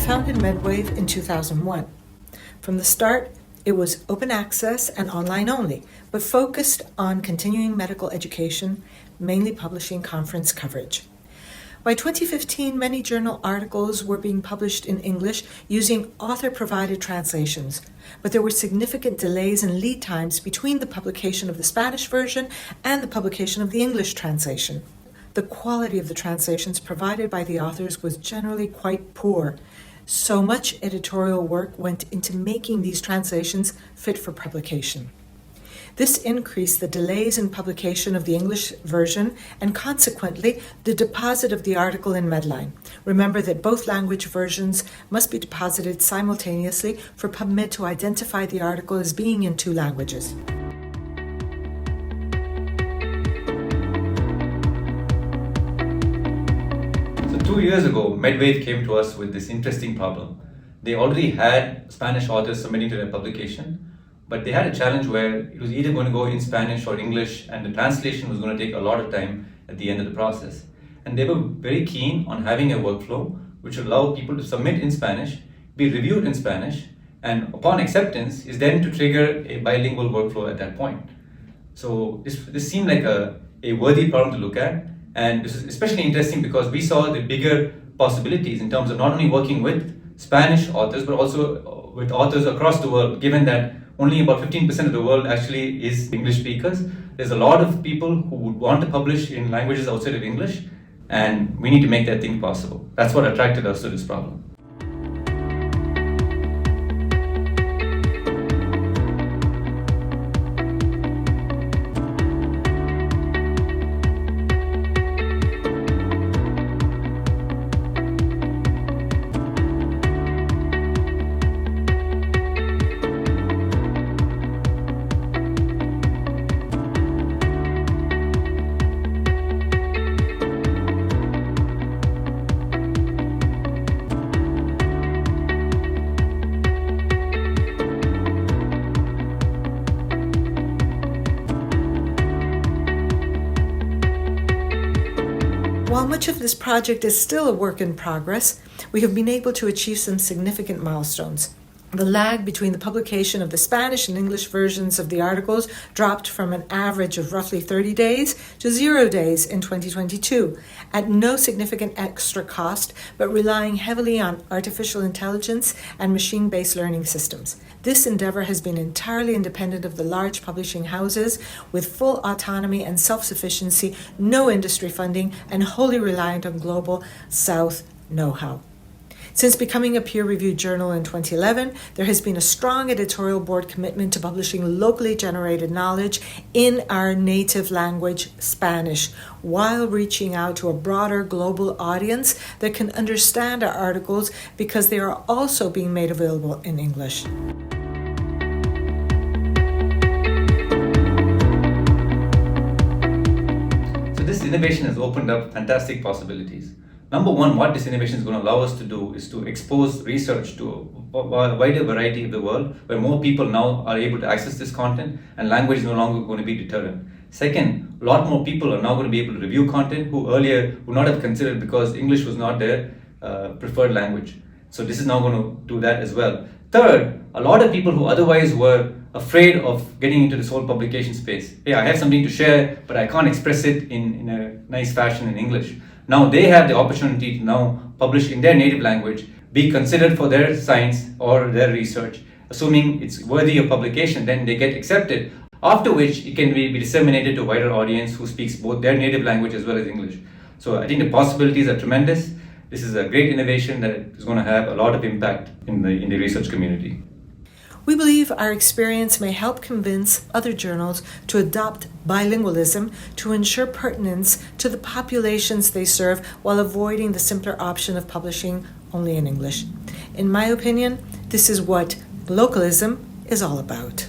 founded Medwave in 2001. From the start, it was open access and online only, but focused on continuing medical education, mainly publishing conference coverage. By 2015, many journal articles were being published in English using author-provided translations, but there were significant delays and lead times between the publication of the Spanish version and the publication of the English translation. The quality of the translations provided by the authors was generally quite poor. So much editorial work went into making these translations fit for publication. This increased the delays in publication of the English version and consequently the deposit of the article in Medline. Remember that both language versions must be deposited simultaneously for PubMed to identify the article as being in two languages. So 2 years ago, Medwave came to us with this interesting problem. They already had Spanish authors submitting to their publication, but they had a challenge where it was either going to go in Spanish or English, and the translation was going to take a lot of time at the end of the process. And they were very keen on having a workflow which would allow people to submit in Spanish, be reviewed in Spanish, and upon acceptance is then to trigger a bilingual workflow at that point. So this seemed like a worthy problem to look at, and this is especially interesting because we saw the bigger possibilities in terms of not only working with Spanish authors but also with authors across the world, given that only about 15% of the world actually is English speakers. There's a lot of people who would want to publish in languages outside of English, and we need to make that thing possible. That's what attracted us to this problem. While much of this project is still a work in progress, we have been able to achieve some significant milestones. The lag between the publication of the Spanish and English versions of the articles dropped from an average of roughly 30 days to 0 days in 2022, at no significant extra cost, but relying heavily on artificial intelligence and machine-based learning systems. This endeavor has been entirely independent of the large publishing houses, with full autonomy and self-sufficiency, no industry funding, and wholly reliant on Global South know-how. Since becoming a peer-reviewed journal in 2011, there has been a strong editorial board commitment to publishing locally generated knowledge in our native language, Spanish, while reaching out to a broader global audience that can understand our articles because they are also being made available in English. So this innovation has opened up fantastic possibilities. Number one, what this innovation is going to allow us to do is to expose research to a wider variety of the world, where more people now are able to access this content and language is no longer going to be deterrent. Second, a lot more people are now going to be able to review content who earlier would not have considered because English was not their preferred language. So this is now going to do that as well. Third, a lot of people who otherwise were afraid of getting into this whole publication space. Hey, I have something to share, but I can't express it in a nice fashion in English. Now they have the opportunity to now publish in their native language, be considered for their science or their research. Assuming it's worthy of publication, then they get accepted, after which it can be disseminated to a wider audience who speaks both their native language as well as English. So I think the possibilities are tremendous. This is a great innovation that is going to have a lot of impact in the research community. We believe our experience may help convince other journals to adopt bilingualism to ensure pertinence to the populations they serve while avoiding the simpler option of publishing only in English. In my opinion, this is what localism is all about.